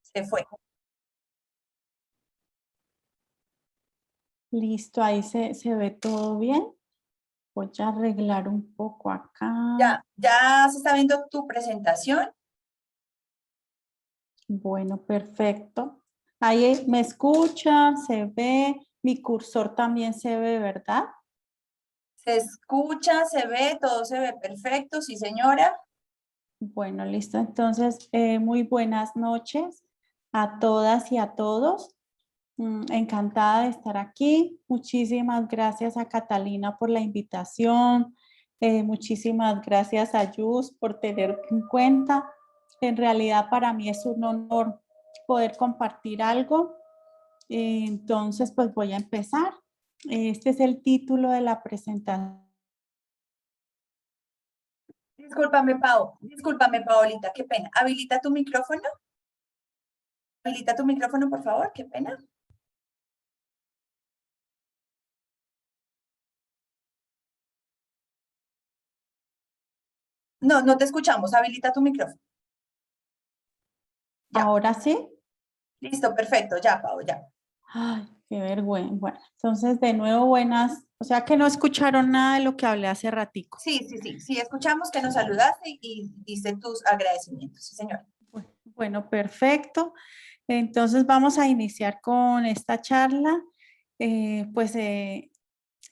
Se fue. Listo, ahí se ve todo bien. Voy a arreglar un poco acá. Ya se está viendo tu presentación. Bueno, perfecto. Ahí me escuchan, se ve, mi cursor también se ve, ¿verdad? Se escucha, se ve, todo se ve perfecto, sí, señora. Bueno, listo. Entonces, muy buenas noches a todas y a todos. Encantada de estar aquí. Muchísimas gracias a Catalina por la invitación. Muchísimas gracias a Yus por tener en cuenta. En realidad para mí es un honor poder compartir algo. Entonces, pues voy a empezar. Este es el título de la presentación. Discúlpame, Paolita, qué pena. Habilita tu micrófono. Habilita tu micrófono, por favor, qué pena. No, no te escuchamos. Habilita tu micrófono. Ya. Ahora sí. Listo, perfecto. Ya, Pao, ya. Ay, qué vergüenza. Bueno, entonces de nuevo buenas. O sea que no escucharon nada de lo que hablé hace ratico. Sí, escuchamos que nos saludaste y diste tus agradecimientos, sí, señor. Bueno, perfecto. Entonces vamos a iniciar con esta charla.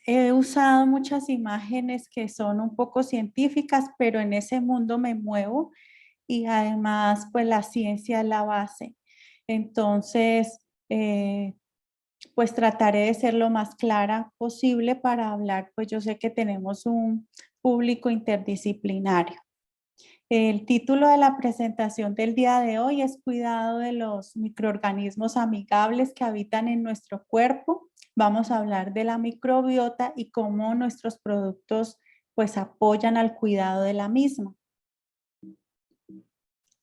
He usado muchas imágenes que son un poco científicas, pero en ese mundo me muevo y además pues la ciencia es la base. Entonces, pues trataré de ser lo más clara posible para hablar, pues yo sé que tenemos un público interdisciplinario. El título de la presentación del día de hoy es Cuidado de los microorganismos amigables que habitan en nuestro cuerpo. Vamos a hablar de la microbiota y cómo nuestros productos pues apoyan al cuidado de la misma.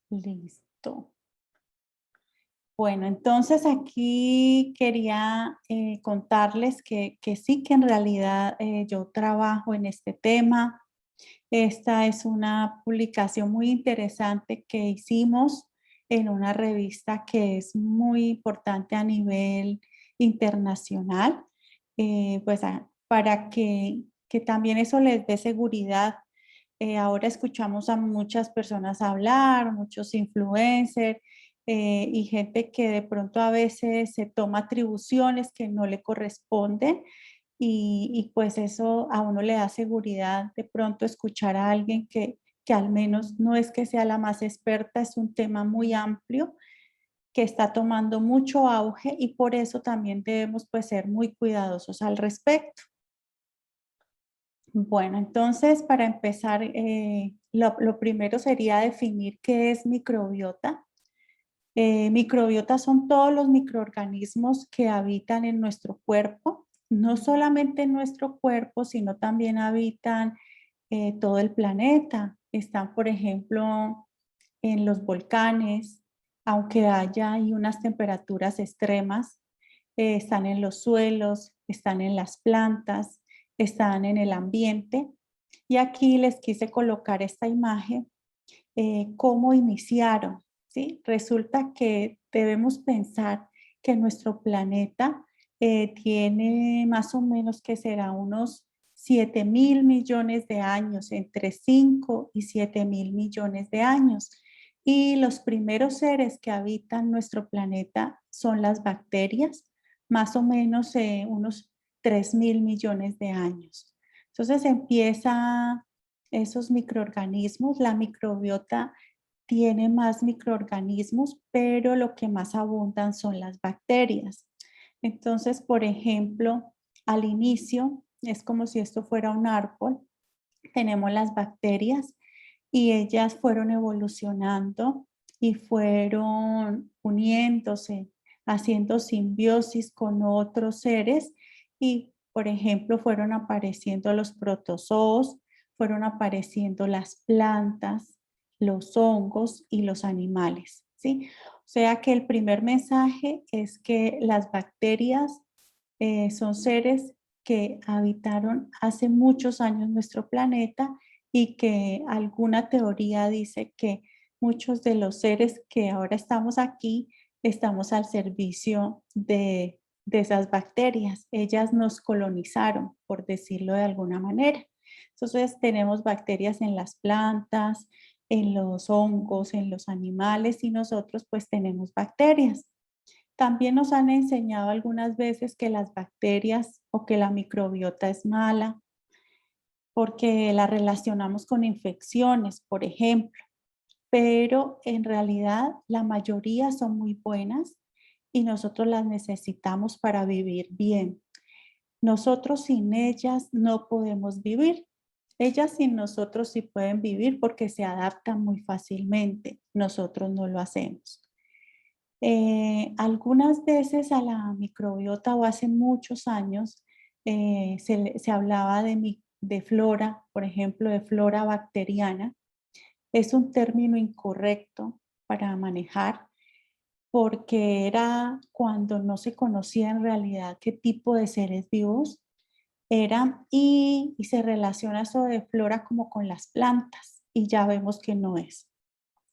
Listo. Bueno, entonces aquí quería contarles que sí, que en realidad yo trabajo en este tema. Esta es una publicación muy interesante que hicimos en una revista que es muy importante a nivel internacional, para que también eso les dé seguridad. Ahora escuchamos a muchas personas hablar, muchos influencers y gente que de pronto a veces se toma atribuciones que no le corresponden pues eso a uno le da seguridad de pronto escuchar a alguien que al menos no es que sea la más experta, es un tema muy amplio que está tomando mucho auge y por eso también debemos pues ser muy cuidadosos al respecto. Bueno, entonces para empezar, lo primero sería definir qué es microbiota. Microbiota son todos los microorganismos que habitan en nuestro cuerpo, no solamente en nuestro cuerpo, sino también habitan todo el planeta. Están, por ejemplo, en los volcanes, aunque haya ahí unas temperaturas extremas, están en los suelos, están en las plantas, están en el ambiente. Y aquí les quise colocar esta imagen, cómo iniciaron, ¿sí? Resulta que debemos pensar que nuestro planeta tiene más o menos que será unos 7.000 millones de años, entre 5 y 7.000 millones de años. Y los primeros seres que habitan nuestro planeta son las bacterias, más o menos unos 3.000 millones de años. Entonces empieza esos microorganismos, la microbiota tiene más microorganismos, pero lo que más abundan son las bacterias. Entonces, por ejemplo, al inicio es como si esto fuera un árbol. Tenemos las bacterias y ellas fueron evolucionando y fueron uniéndose, haciendo simbiosis con otros seres y, por ejemplo, fueron apareciendo los protozoos, fueron apareciendo las plantas, los hongos y los animales, ¿sí? O sea que el primer mensaje es que las bacterias son seres que habitaron hace muchos años nuestro planeta y que alguna teoría dice que muchos de los seres que ahora estamos aquí, estamos al servicio de esas bacterias. Ellas nos colonizaron, por decirlo de alguna manera. Entonces tenemos bacterias en las plantas, en los hongos, en los animales y nosotros pues tenemos bacterias. También nos han enseñado algunas veces que las bacterias o que la microbiota es mala porque la relacionamos con infecciones, por ejemplo, pero en realidad la mayoría son muy buenas y nosotros las necesitamos para vivir bien. Nosotros sin ellas no podemos vivir. Ellas sin nosotros sí pueden vivir porque se adaptan muy fácilmente. Nosotros no lo hacemos. Algunas veces a la microbiota o hace muchos años se hablaba de flora, por ejemplo, de flora bacteriana. Es un término incorrecto para manejar porque era cuando no se conocía en realidad qué tipo de seres vivos eran y se relaciona eso de flora como con las plantas y ya vemos que no es.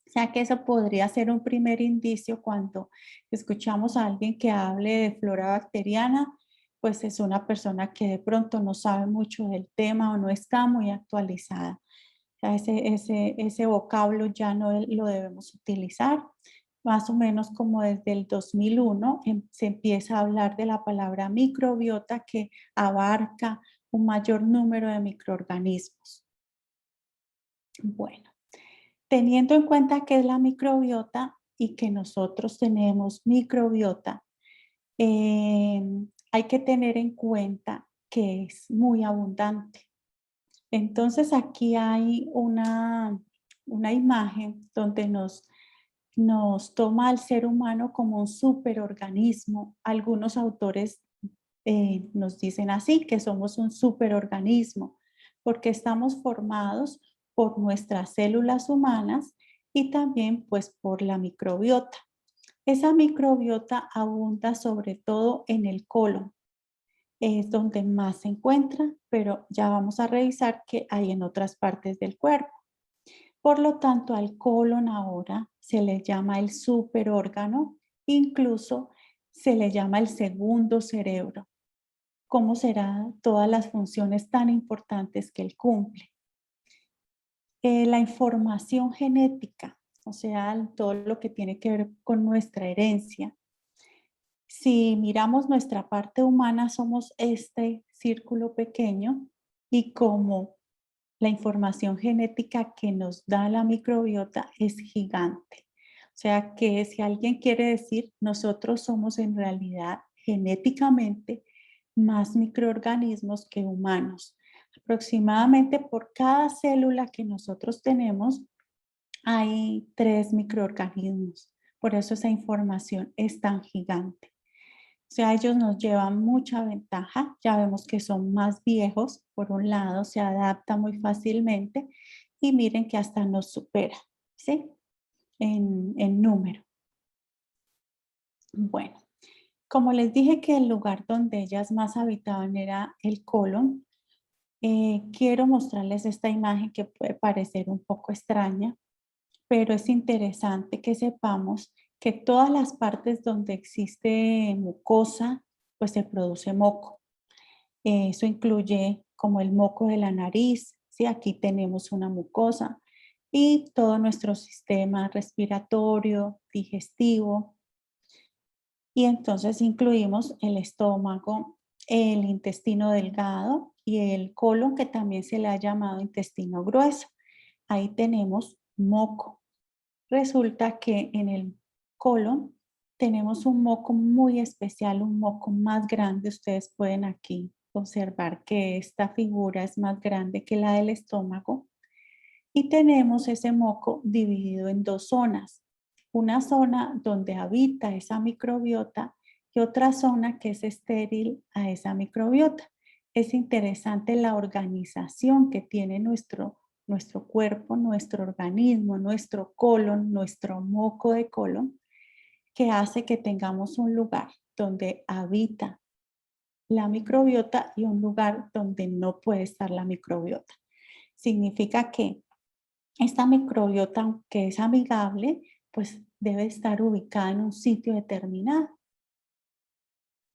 O sea que eso podría ser un primer indicio cuando escuchamos a alguien que hable de flora bacteriana, pues es una persona que de pronto no sabe mucho del tema o no está muy actualizada. O sea, ese vocablo ya no lo debemos utilizar. Más o menos como desde el 2001 se empieza a hablar de la palabra microbiota que abarca un mayor número de microorganismos. Bueno. Teniendo en cuenta que es la microbiota y que nosotros tenemos microbiota, hay que tener en cuenta que es muy abundante. Entonces aquí hay una imagen donde nos toma al ser humano como un superorganismo. Algunos autores nos dicen así, que somos un superorganismo, porque estamos formados por nuestras células humanas y también pues por la microbiota. Esa microbiota abunda sobre todo en el colon, es donde más se encuentra, pero ya vamos a revisar que hay en otras partes del cuerpo. Por lo tanto, al colon ahora se le llama el superórgano, incluso se le llama el segundo cerebro. ¿Cómo serán todas las funciones tan importantes que él cumple? La información genética, o sea, todo lo que tiene que ver con nuestra herencia. Si miramos nuestra parte humana, somos este círculo pequeño y como la información genética que nos da la microbiota es gigante. O sea que si alguien quiere decir, nosotros somos en realidad genéticamente más microorganismos que humanos. Aproximadamente por cada célula que nosotros tenemos hay 3 microorganismos. Por eso esa información es tan gigante. O sea, ellos nos llevan mucha ventaja. Ya vemos que son más viejos, por un lado, se adaptan muy fácilmente y miren que hasta nos supera, ¿sí? En número. Bueno, como les dije que el lugar donde ellas más habitaban era el colon, quiero mostrarles esta imagen que puede parecer un poco extraña, pero es interesante que sepamos que todas las partes donde existe mucosa, pues se produce moco. Eso incluye como el moco de la nariz, ¿sí? Aquí tenemos una mucosa y todo nuestro sistema respiratorio, digestivo. Y entonces incluimos el estómago, el intestino delgado y el colon, que también se le ha llamado intestino grueso. Ahí tenemos moco. Resulta que en el colon tenemos un moco muy especial, un moco más grande. Ustedes pueden aquí observar que esta figura es más grande que la del estómago. Y tenemos ese moco dividido en 2 zonas. Una zona donde habita esa microbiota y otra zona que es estéril a esa microbiota. Es interesante la organización que tiene nuestro cuerpo, nuestro organismo, nuestro colon, nuestro moco de colon, que hace que tengamos un lugar donde habita la microbiota y un lugar donde no puede estar la microbiota. Significa que Esta microbiota, aunque es amigable, pues debe estar ubicada en un sitio determinado.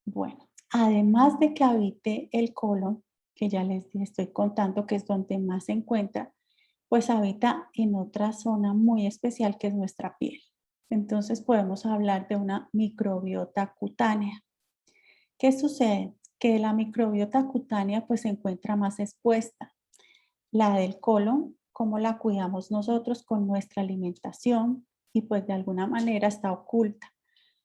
Bueno, además de que habite el colon, que ya les estoy contando que es donde más se encuentra, pues habita en otra zona muy especial que es nuestra piel. Entonces podemos hablar de una microbiota cutánea. ¿Qué sucede? Que la microbiota cutánea pues se encuentra más expuesta. La del colon, cómo la cuidamos nosotros con nuestra alimentación y pues de alguna manera está oculta,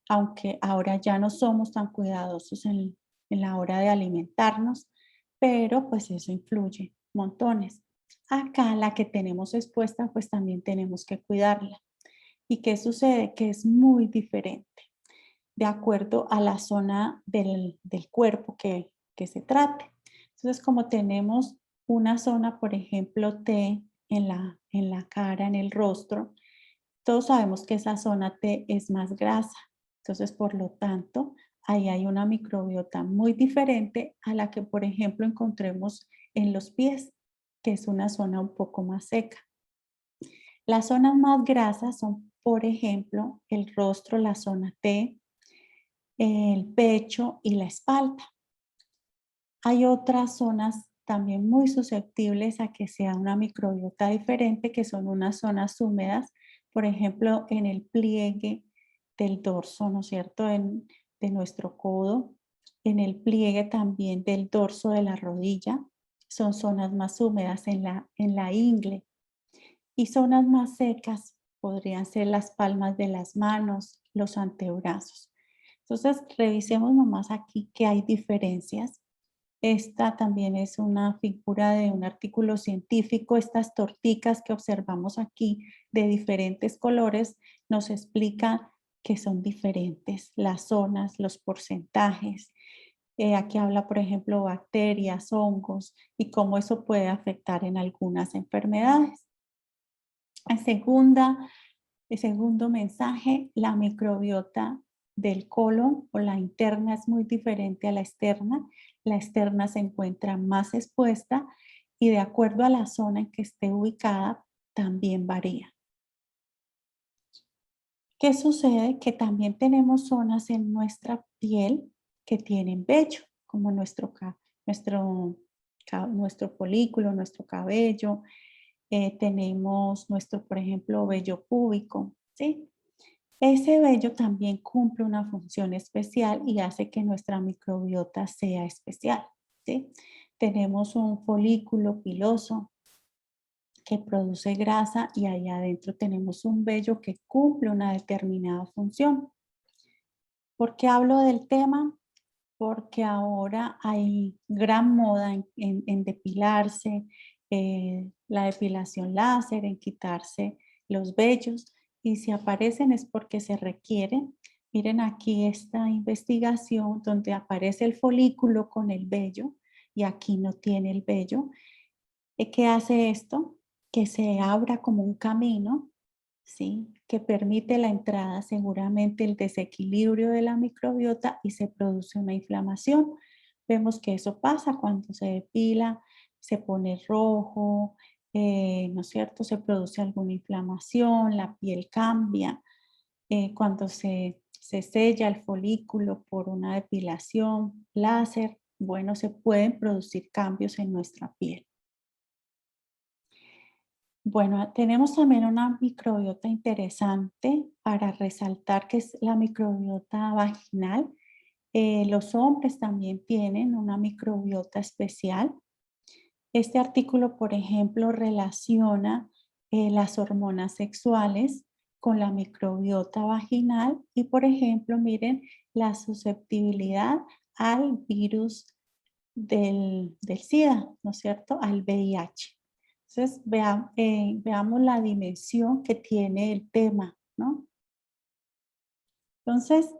aunque ahora ya no somos tan cuidadosos en la hora de alimentarnos, pero pues eso influye montones. Acá la que tenemos expuesta, pues también tenemos que cuidarla. ¿Y qué sucede? Que es muy diferente de acuerdo a la zona del cuerpo que se trate. Entonces, como tenemos una zona, por ejemplo, T en la cara, en el rostro, todos sabemos que esa zona T es más grasa. Entonces, por lo tanto, ahí hay una microbiota muy diferente a la que, por ejemplo, encontremos en los pies, que es una zona un poco más seca. Las zonas más grasas son, por ejemplo, el rostro, la zona T, el pecho y la espalda. Hay otras zonas también muy susceptibles a que sea una microbiota diferente, que son unas zonas húmedas, por ejemplo, en el pliegue del dorso, ¿no es cierto?, de nuestro codo, en el pliegue también del dorso de la rodilla, son zonas más húmedas en la ingle, y zonas más secas podrían ser las palmas de las manos, los antebrazos. Entonces, revisemos nomás aquí que hay diferencias. Esta también es una figura de un artículo científico. Estas torticas que observamos aquí de diferentes colores nos explican que son diferentes las zonas, los porcentajes. Aquí habla, por ejemplo, bacterias, hongos y cómo eso puede afectar en algunas enfermedades. El segundo mensaje, la microbiota del colon o la interna es muy diferente a la externa. La externa se encuentra más expuesta y de acuerdo a la zona en que esté ubicada, también varía. ¿Qué sucede? Que también tenemos zonas en nuestra piel que tienen vello, como nuestro folículo, nuestro cabello. Tenemos nuestro, por ejemplo, vello púbico, ¿sí? Ese vello también cumple una función especial y hace que nuestra microbiota sea especial, ¿sí? Tenemos un folículo piloso que produce grasa y ahí adentro tenemos un vello que cumple una determinada función. ¿Por qué hablo del tema? Porque ahora hay gran moda en depilarse, la depilación láser, en quitarse los vellos, y si aparecen es porque se requieren. Miren aquí esta investigación donde aparece el folículo con el vello y aquí no tiene el vello. ¿Qué hace esto? Que se abra como un camino, ¿sí? Que permite la entrada seguramente el desequilibrio de la microbiota y se produce una inflamación. Vemos que eso pasa cuando se depila, se pone rojo, ¿no es cierto? Se produce alguna inflamación, la piel cambia. Cuando se sella el folículo por una depilación láser, bueno, se pueden producir cambios en nuestra piel. Bueno, tenemos también una microbiota interesante para resaltar que es la microbiota vaginal. Los hombres también tienen una microbiota especial. Este artículo, por ejemplo, relaciona las hormonas sexuales con la microbiota vaginal y, por ejemplo, miren la susceptibilidad al virus del SIDA, ¿no es cierto? Al VIH. Entonces, veamos la dimensión que tiene el tema, ¿no? Entonces,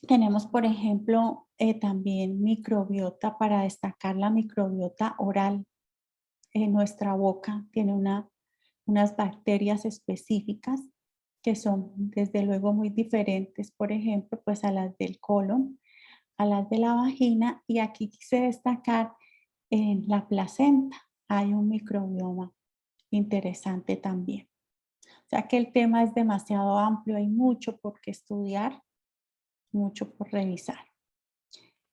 tenemos, por ejemplo, también microbiota para destacar la microbiota oral. En nuestra boca tiene unas bacterias específicas que son, desde luego, muy diferentes, por ejemplo, pues a las del colon, a las de la vagina, y aquí quise destacar en la placenta hay un microbioma interesante también. O sea que el tema es demasiado amplio, hay mucho por qué estudiar, mucho por revisar.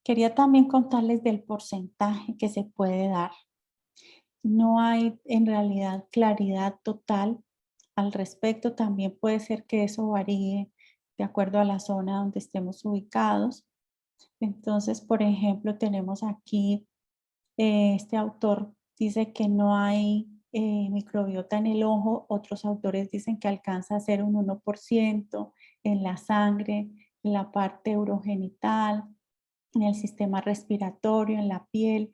Quería también contarles del porcentaje que se puede dar. No hay en realidad claridad total al respecto. También puede ser que eso varíe de acuerdo a la zona donde estemos ubicados. Entonces, por ejemplo, tenemos aquí, este autor dice que no hay microbiota en el ojo, otros autores dicen que alcanza a ser un 1% en la sangre, en la parte urogenital, en el sistema respiratorio, en la piel.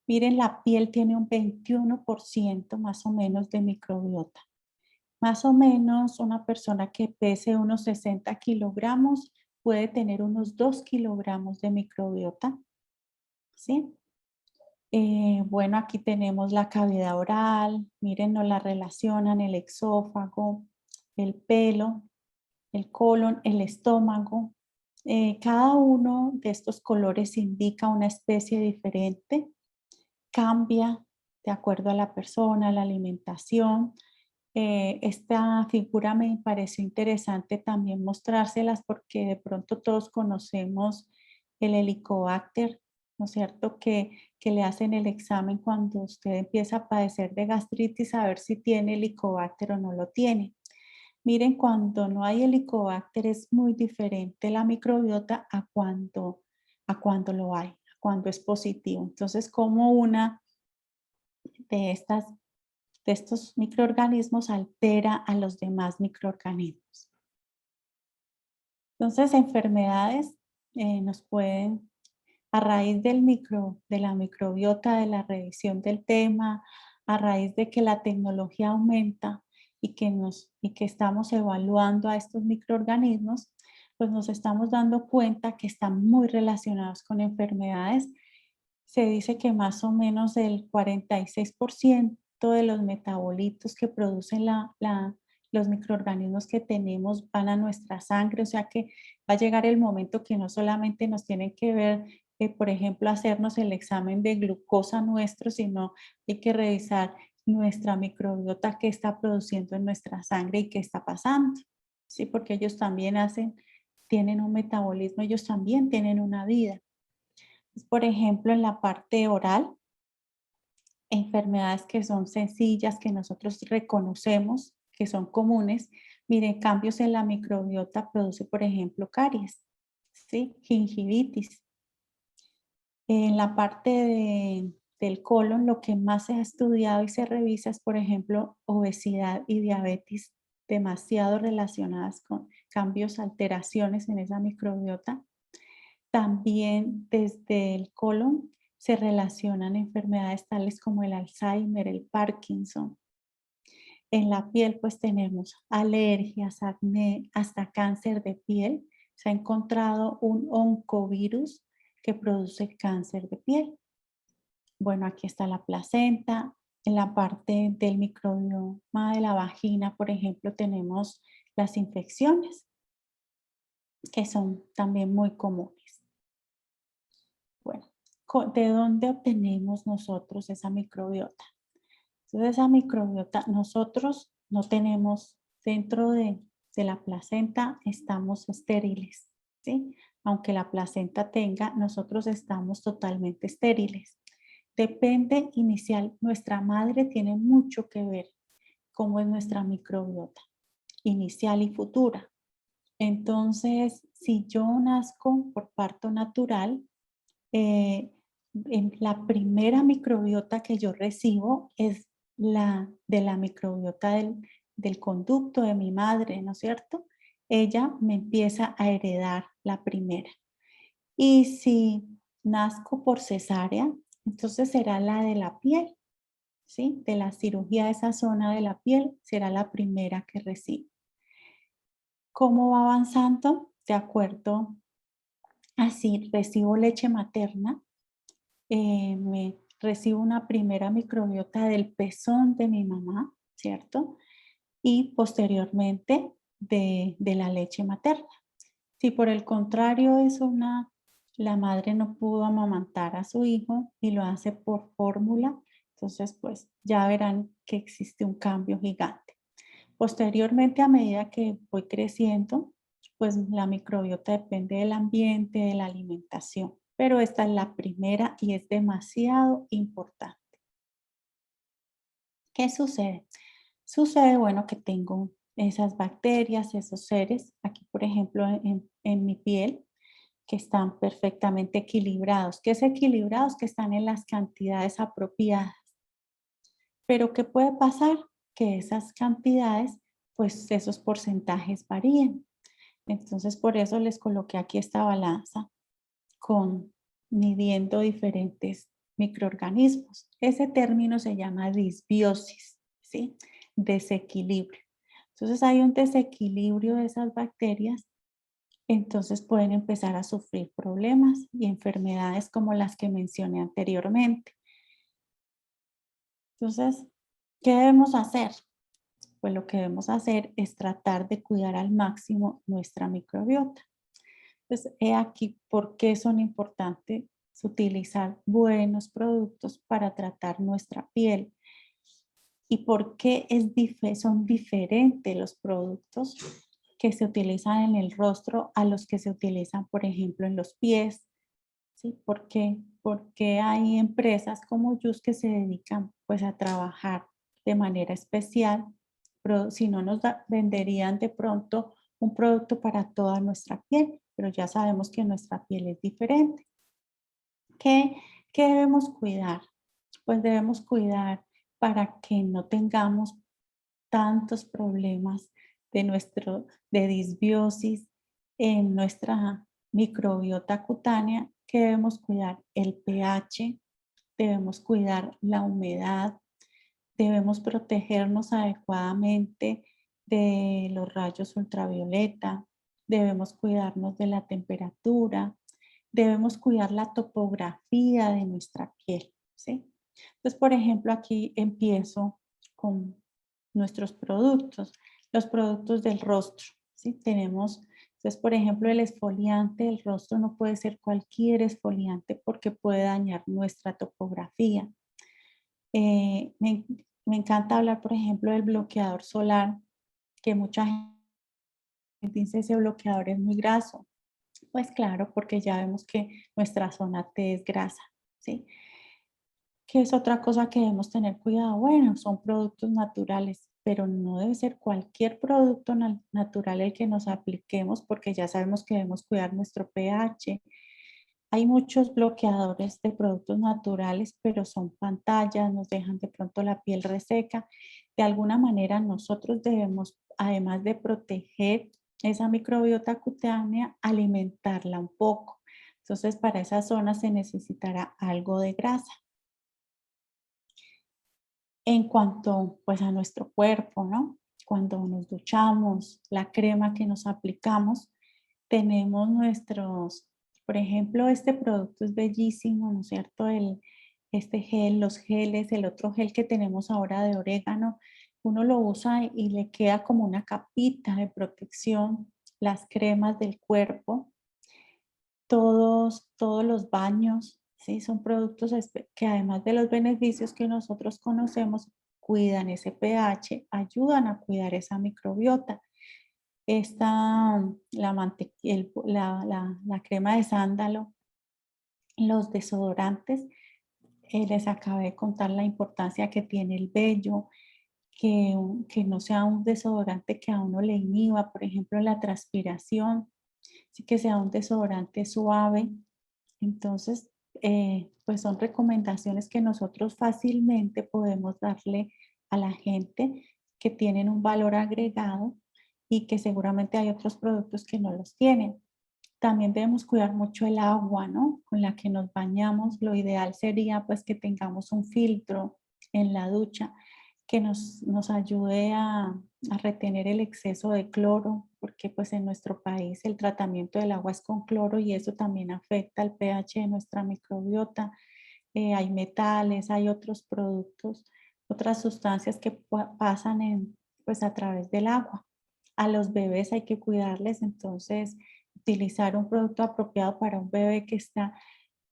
Miren, la piel tiene un 21% más o menos de microbiota. Más o menos una persona que pese unos 60 kilogramos puede tener unos 2 kilogramos de microbiota, ¿sí? Bueno, aquí tenemos la cavidad oral, miren, nos la relacionan el exófago, el pelo, el colon, el estómago. Cada uno de estos colores indica una especie diferente, cambia de acuerdo a la persona, la alimentación. Esta figura me pareció interesante también mostrárselas porque de pronto todos conocemos el Helicobacter, ¿no es cierto? Que le hacen el examen cuando usted empieza a padecer de gastritis a ver si tiene Helicobacter o no lo tiene. Miren, cuando no hay Helicobacter es muy diferente la microbiota a cuando lo hay, a cuando es positivo. Entonces, como una de estos microorganismos altera a los demás microorganismos. Entonces, enfermedades nos pueden, a raíz de la microbiota, de la revisión del tema, a raíz de que la tecnología aumenta y que estamos evaluando a estos microorganismos, pues nos estamos dando cuenta que están muy relacionados con enfermedades. Se dice que más o menos el 46% de los metabolitos que producen los microorganismos que tenemos van a nuestra sangre, o sea que va a llegar el momento que no solamente nos tienen que ver, por ejemplo, hacernos el examen de glucosa nuestro, sino hay que revisar nuestra microbiota, qué está produciendo en nuestra sangre y qué está pasando, ¿sí? Porque ellos también tienen un metabolismo, ellos también tienen una vida. Por ejemplo, en la parte oral, enfermedades que son sencillas, que nosotros reconocemos, que son comunes. Miren, cambios en la microbiota produce, por ejemplo, caries, ¿sí? Gingivitis. En la parte del colon, lo que más se ha estudiado y se revisa es, por ejemplo, obesidad y diabetes, demasiado relacionadas con cambios, alteraciones en esa microbiota. También desde el colon se relacionan enfermedades tales como el Alzheimer, el Parkinson. En la piel pues tenemos alergias, acné, hasta cáncer de piel. Se ha encontrado un oncovirus que produce cáncer de piel. Bueno, aquí está la placenta. En la parte del microbioma de la vagina, por ejemplo, tenemos las infecciones que son también muy comunes. Bueno, ¿de dónde obtenemos nosotros esa microbiota? Entonces, esa microbiota, nosotros no tenemos dentro de la placenta, estamos estériles, ¿sí? Aunque la placenta tenga, nosotros estamos totalmente estériles. Depende inicial, nuestra madre tiene mucho que ver cómo es nuestra microbiota, inicial y futura. Entonces, si yo nazco por parto natural, en la primera microbiota que yo recibo es la de la microbiota del conducto de mi madre, ¿no es cierto? Ella me empieza a heredar la primera. Y si nazco por cesárea, entonces será la de la piel, ¿sí? De la cirugía de esa zona de la piel será la primera que recibo. ¿Cómo va avanzando? De acuerdo, así recibo leche materna, recibo una primera microbiota del pezón de mi mamá, ¿cierto? Y posteriormente de la leche materna. Si por el contrario la madre no pudo amamantar a su hijo y lo hace por fórmula, Entonces, pues ya verán que existe un cambio gigante. Posteriormente, a medida que voy creciendo, pues la microbiota depende del ambiente, de la alimentación, pero esta es la primera y es demasiado importante. ¿Qué sucede? Sucede, bueno, que tengo esas bacterias, esos seres, aquí por ejemplo en mi piel, que están perfectamente equilibrados. ¿Qué es equilibrados? Que están en las cantidades apropiadas. Pero ¿qué puede pasar? Que esas cantidades, pues esos porcentajes varíen. Entonces, por eso les coloqué aquí esta balanza con midiendo diferentes microorganismos. Ese término se llama disbiosis, ¿sí? Desequilibrio. Entonces, hay un desequilibrio de esas bacterias, entonces pueden empezar a sufrir problemas y enfermedades como las que mencioné anteriormente. Entonces, ¿qué debemos hacer? Pues lo que debemos hacer es tratar de cuidar al máximo nuestra microbiota. Entonces, he aquí por qué son importantes utilizar buenos productos para tratar nuestra piel y por qué son diferentes los productos que se utilizan en el rostro a los que se utilizan, por ejemplo, en los pies. ¿Sí? ¿Por qué? Porque hay empresas como Yus que se dedican pues a trabajar de manera especial, pero si no nos venderían de pronto un producto para toda nuestra piel, pero ya sabemos que nuestra piel es diferente. ¿Qué, qué debemos cuidar? Pues debemos cuidar para que no tengamos tantos problemas de disbiosis en nuestra microbiota cutánea, que debemos cuidar el pH, debemos cuidar la humedad, debemos protegernos adecuadamente de los rayos ultravioleta, debemos cuidarnos de la temperatura, debemos cuidar la topografía de nuestra piel, ¿sí? Entonces, por ejemplo, aquí empiezo con nuestros productos, los productos del rostro, ¿sí? Tenemos, entonces, por ejemplo, el exfoliante del rostro no puede ser cualquier exfoliante porque puede dañar nuestra topografía. Me encanta hablar, por ejemplo, del bloqueador solar, que mucha gente dice ese bloqueador es muy graso. Pues claro, porque ya vemos que nuestra zona T es grasa, ¿sí? ¿Qué es otra cosa que debemos tener cuidado? Bueno, son productos naturales, pero no debe ser cualquier producto natural el que nos apliquemos porque ya sabemos que debemos cuidar nuestro pH. Hay muchos bloqueadores de productos naturales, pero son pantallas, nos dejan de pronto la piel reseca. De alguna manera nosotros debemos, además de proteger esa microbiota cutánea, alimentarla un poco. Entonces, para esa zona se necesitará algo de grasa. En cuanto pues a nuestro cuerpo, ¿no? Cuando nos duchamos, la crema que nos aplicamos, tenemos nuestros, por ejemplo, este producto es bellísimo, ¿no es cierto? Este gel, los geles, el otro gel que tenemos ahora de orégano, uno lo usa y le queda como una capita de protección, las cremas del cuerpo, todos los baños, ¿sí? Son productos que además de los beneficios que nosotros conocemos, cuidan ese pH, ayudan a cuidar esa microbiota. La crema de sándalo, los desodorantes, les acabé de contar la importancia que tiene el vello, que no sea un desodorante que a uno le inhiba, por ejemplo, la transpiración, sí que sea un desodorante suave. Entonces, pues son recomendaciones que nosotros fácilmente podemos darle a la gente que tienen un valor agregado y que seguramente hay otros productos que no los tienen. También debemos cuidar mucho el agua, ¿no? Con la que nos bañamos. Lo ideal sería pues que tengamos un filtro en la ducha que nos ayude a retener el exceso de cloro, porque pues en nuestro país el tratamiento del agua es con cloro y eso también afecta el pH de nuestra microbiota. Hay metales, hay otros productos, otras sustancias que pasan pues a través del agua. A los bebés hay que cuidarles, entonces utilizar un producto apropiado para un bebé que está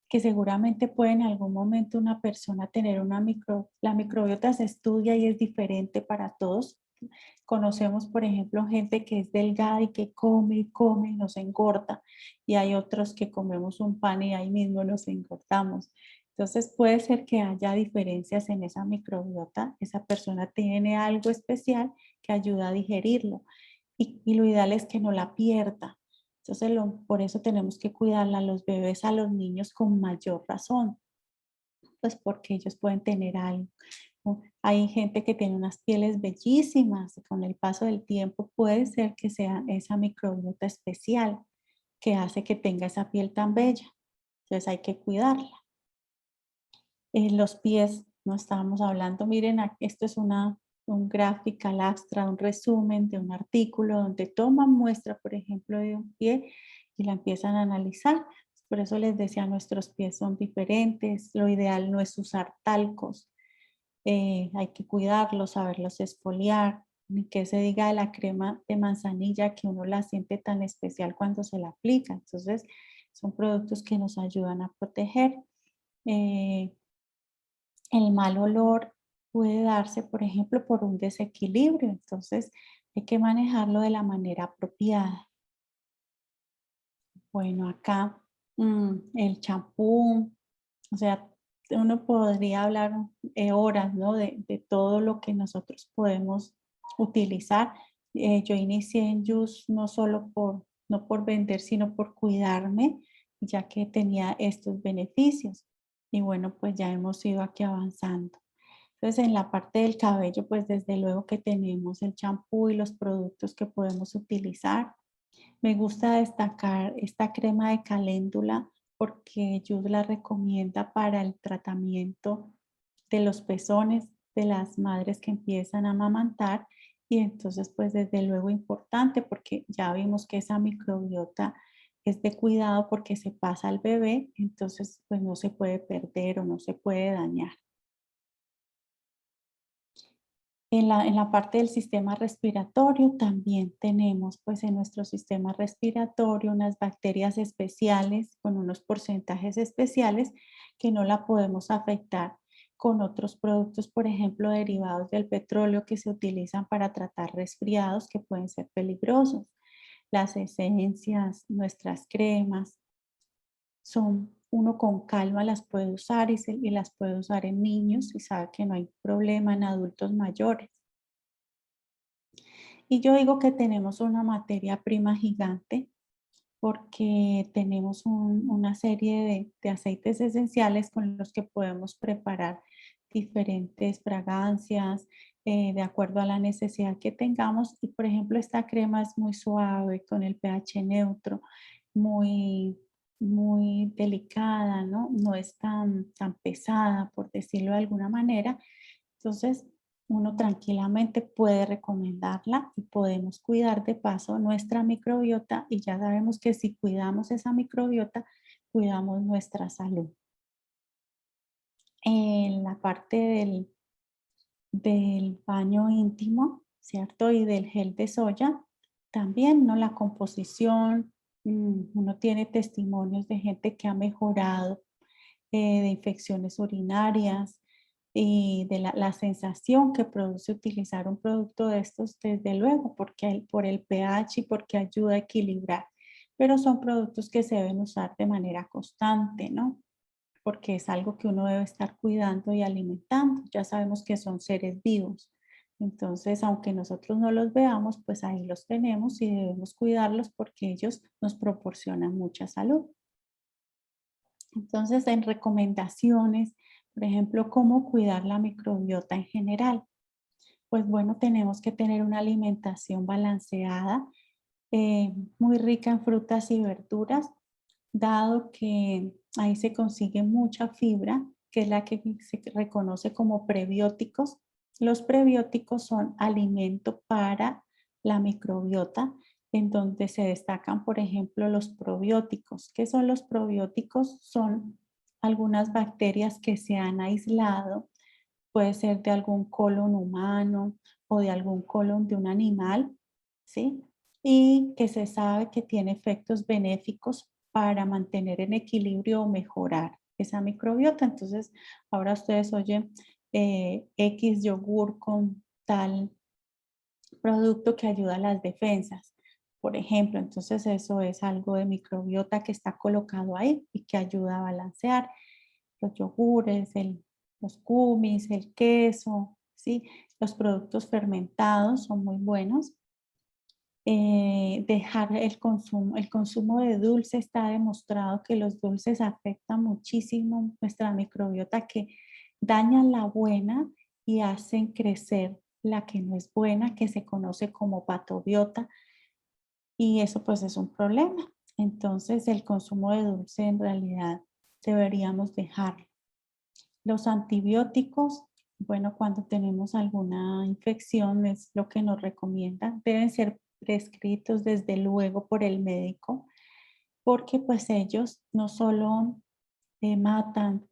que seguramente puede en algún momento una persona tener la microbiota se estudia y es diferente para todos. Conocemos, por ejemplo, gente que es delgada y que come y come y nos engorda, y hay otros que comemos un pan y ahí mismo nos engordamos. Entonces puede ser que haya diferencias en esa microbiota, esa persona tiene algo especial que ayuda a digerirlo y lo ideal es que no la pierda. Entonces por eso tenemos que cuidarla a los bebés, a los niños con mayor razón, pues porque ellos pueden tener algo, ¿no? Hay gente que tiene unas pieles bellísimas y con el paso del tiempo puede ser que sea esa microbiota especial que hace que tenga esa piel tan bella. Entonces hay que cuidarla. Los pies, no estábamos hablando, miren, esto es un gráfico lastra, un resumen de un artículo donde toman muestra, por ejemplo, de un pie y la empiezan a analizar. Por eso les decía, nuestros pies son diferentes, lo ideal no es usar talcos, hay que cuidarlos, saberlos exfoliar, ni que se diga de la crema de manzanilla que uno la siente tan especial cuando se la aplica. Entonces, son productos que nos ayudan a proteger. Eh, el mal olor puede darse, por ejemplo, por un desequilibrio, entonces hay que manejarlo de la manera apropiada. Bueno, acá el champú, o sea, uno podría hablar horas, ¿no? De todo lo que nosotros podemos utilizar. Yo inicié en Just no solo no por vender, sino por cuidarme, ya que tenía estos beneficios. Y bueno, pues ya hemos ido aquí avanzando. Entonces, en la parte del cabello, pues desde luego que tenemos el champú y los productos que podemos utilizar. Me gusta destacar esta crema de caléndula porque Jude la recomienda para el tratamiento de los pezones de las madres que empiezan a amamantar, y entonces pues desde luego importante porque ya vimos que esa microbiota es de cuidado porque se pasa al bebé, entonces pues no se puede perder o no se puede dañar. En la parte del sistema respiratorio también tenemos pues en nuestro sistema respiratorio unas bacterias especiales con unos porcentajes especiales que no la podemos afectar con otros productos, por ejemplo, derivados del petróleo que se utilizan para tratar resfriados que pueden ser peligrosos. Las esencias, nuestras cremas, uno con calma las puede usar y las puede usar en niños y sabe que no hay problema en adultos mayores. Y yo digo que tenemos una materia prima gigante porque tenemos una serie de aceites esenciales con los que podemos preparar diferentes fragancias de acuerdo a la necesidad que tengamos. Y por ejemplo, esta crema es muy suave, con el pH neutro, muy, muy delicada, ¿no? No es tan pesada, por decirlo de alguna manera. Entonces, uno tranquilamente puede recomendarla y podemos cuidar de paso nuestra microbiota, y ya sabemos que si cuidamos esa microbiota, cuidamos nuestra salud. En la parte del baño íntimo, ¿cierto? Y del gel de soya, también, ¿no? La composición, uno tiene testimonios de gente que ha mejorado de infecciones urinarias y de la sensación que produce utilizar un producto de estos, desde luego, porque por el pH y porque ayuda a equilibrar. Pero son productos que se deben usar de manera constante, ¿no? Porque es algo que uno debe estar cuidando y alimentando. Ya sabemos que son seres vivos. Entonces, aunque nosotros no los veamos, pues ahí los tenemos y debemos cuidarlos porque ellos nos proporcionan mucha salud. Entonces, en recomendaciones, por ejemplo, cómo cuidar la microbiota en general. Pues bueno, tenemos que tener una alimentación balanceada, muy rica en frutas y verduras, dado que ahí se consigue mucha fibra, que es la que se reconoce como prebióticos. Los prebióticos son alimento para la microbiota, en donde se destacan, por ejemplo, los probióticos. ¿Qué son los probióticos? Son algunas bacterias que se han aislado, puede ser de algún colon humano o de algún colon de un animal, ¿sí? Y que se sabe que tiene efectos benéficos para mantener en equilibrio o mejorar esa microbiota. Entonces, ahora ustedes oyen X yogur con tal producto que ayuda a las defensas, por ejemplo. Entonces, eso es algo de microbiota que está colocado ahí y que ayuda a balancear los yogures, los kumis, el queso, ¿sí? Los productos fermentados son muy buenos. Dejar el consumo de dulce, está demostrado que los dulces afectan muchísimo nuestra microbiota, que dañan la buena y hacen crecer la que no es buena, que se conoce como patobiota, y eso pues es un problema. Entonces el consumo de dulce en realidad deberíamos dejarlo. Los antibióticos, bueno, cuando tenemos alguna infección es lo que nos recomiendan. Deben ser prescritos desde luego por el médico, porque pues ellos no solo matan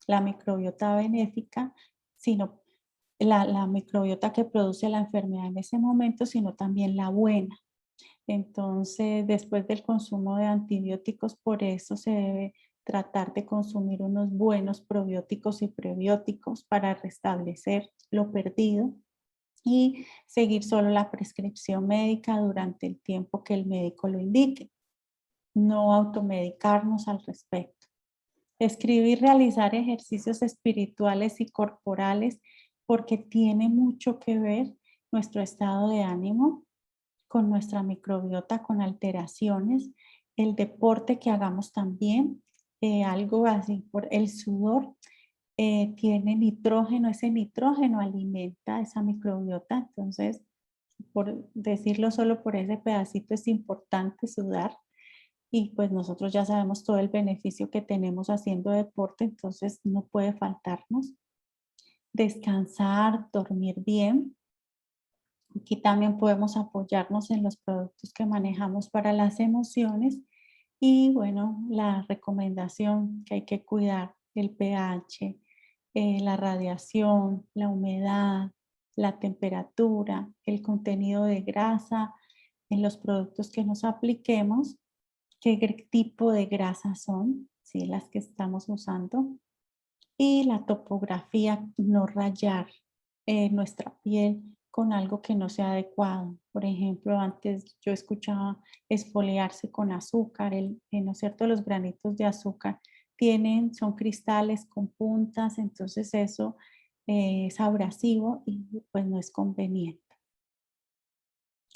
la microbiota benéfica, sino la microbiota que produce la enfermedad en ese momento, sino también la buena. Entonces, después del consumo de antibióticos, por eso se debe tratar de consumir unos buenos probióticos y prebióticos para restablecer lo perdido y seguir solo la prescripción médica durante el tiempo que el médico lo indique. No automedicarnos al respecto. Escribir, realizar ejercicios espirituales y corporales, porque tiene mucho que ver nuestro estado de ánimo con nuestra microbiota, con alteraciones. El deporte que hagamos también, algo así, por el sudor tiene nitrógeno, ese nitrógeno alimenta esa microbiota. Entonces, por decirlo solo por ese pedacito, es importante sudar, y pues nosotros ya sabemos todo el beneficio que tenemos haciendo deporte, entonces no puede faltarnos. Descansar, dormir bien. Aquí también podemos apoyarnos en los productos que manejamos para las emociones, y bueno, la recomendación que hay que cuidar: el pH, la radiación, la humedad, la temperatura, el contenido de grasa en los productos que nos apliquemos, qué tipo de grasa son, ¿sí? Las que estamos usando, y la topografía, no rayar nuestra piel con algo que no sea adecuado. Por ejemplo, antes yo escuchaba exfoliarse con azúcar, ¿no es cierto? Los granitos de azúcar son cristales con puntas, entonces eso es abrasivo y pues no es conveniente.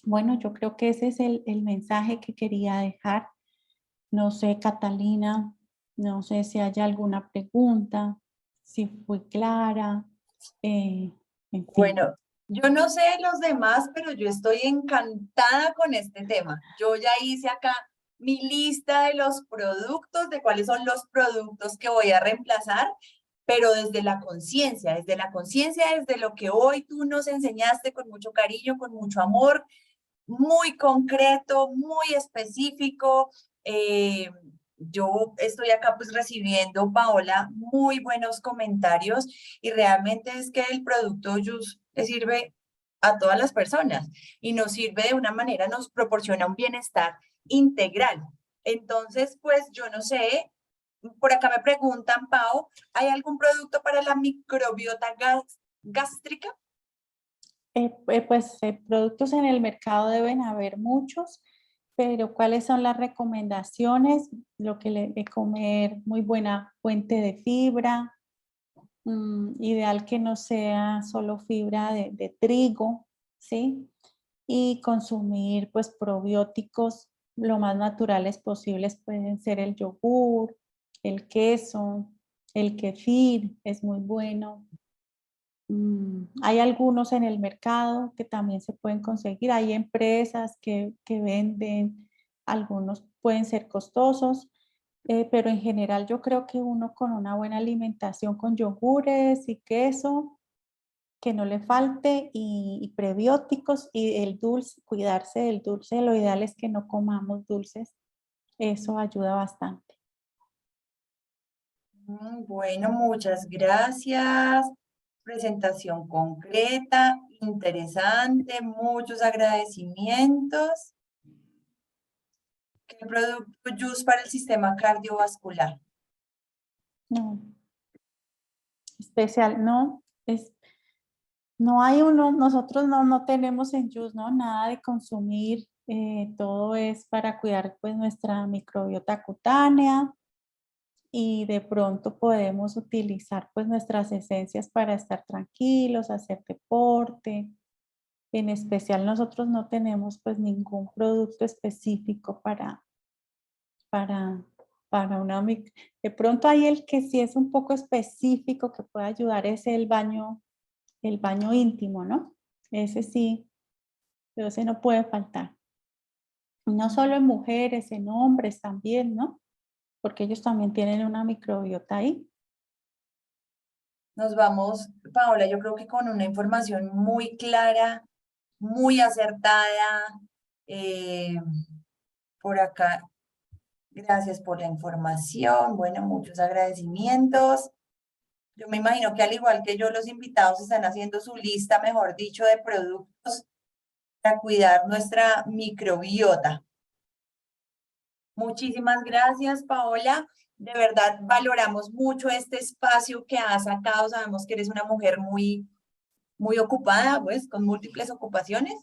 Bueno, yo creo que ese es el mensaje que quería dejar. No sé, Catalina, no sé si hay alguna pregunta, si fue clara, eh, en fin. Bueno, yo no sé los demás, pero yo estoy encantada con este tema. Yo ya hice acá mi lista de los productos, de cuáles son los productos que voy a reemplazar, pero desde la conciencia, desde lo que hoy tú nos enseñaste con mucho cariño, con mucho amor, muy concreto, muy específico. Yo estoy acá pues recibiendo, Paola, muy buenos comentarios, y realmente es que el producto Juice le sirve a todas las personas y nos sirve de una manera, nos proporciona un bienestar integral. Entonces, pues yo no sé, por acá me preguntan, Pao, ¿hay algún producto para la microbiota gástrica? Pues productos en el mercado deben haber muchos, pero ¿cuáles son las recomendaciones? Lo que de comer muy buena fuente de fibra, ideal que no sea solo fibra de trigo, ¿sí? Y consumir pues probióticos lo más naturales posibles. Pueden ser el yogur, el queso, el kefir es muy bueno. Hay algunos en el mercado que también se pueden conseguir. Hay empresas que venden, algunos pueden ser costosos, pero en general yo creo que uno con una buena alimentación, con yogures y queso, que no le falte, y prebióticos, y el dulce, cuidarse del dulce. Lo ideal es que no comamos dulces, eso ayuda bastante. Bueno, muchas gracias. Presentación concreta, interesante, muchos agradecimientos. ¿Qué producto Juice para el sistema cardiovascular? No. Especial, no. No hay uno, nosotros no tenemos en Juice, ¿no? Nada de consumir. Todo es para cuidar pues nuestra microbiota cutánea y de pronto podemos utilizar pues nuestras esencias para estar tranquilos, hacer deporte. En especial nosotros no tenemos pues ningún producto específico para, para una de pronto hay el que sí es un poco específico que puede ayudar es el baño íntimo, ¿no? Ese sí, pero ese no puede faltar. No solo en mujeres, en hombres también, ¿no? Porque ellos también tienen una microbiota ahí. Nos vamos, Paola, yo creo que con una información muy clara, muy acertada. eh, por acá, gracias por la información. Bueno, muchos agradecimientos. Yo me imagino que al igual que yo, los invitados están haciendo su lista, mejor dicho, de productos para cuidar nuestra microbiota. Muchísimas gracias, Paola. De verdad, valoramos mucho este espacio que has sacado. Sabemos que eres una mujer muy ocupada, pues, con múltiples ocupaciones.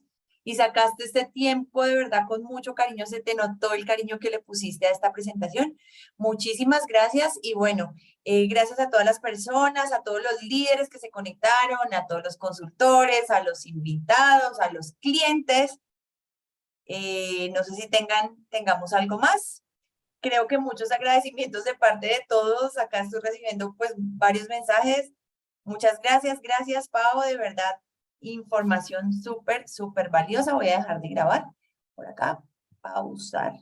Y sacaste este tiempo de verdad con mucho cariño. Se te notó el cariño que le pusiste a esta presentación. Muchísimas gracias. Y bueno, gracias a todas las personas, a todos los líderes que se conectaron, a todos los consultores, a los invitados, a los clientes. No sé si tengamos algo más. Creo que muchos agradecimientos de parte de todos. Acá estoy recibiendo pues varios mensajes. Muchas gracias, gracias Pau, de verdad. Información súper valiosa. Voy a dejar de grabar por acá. Pausar.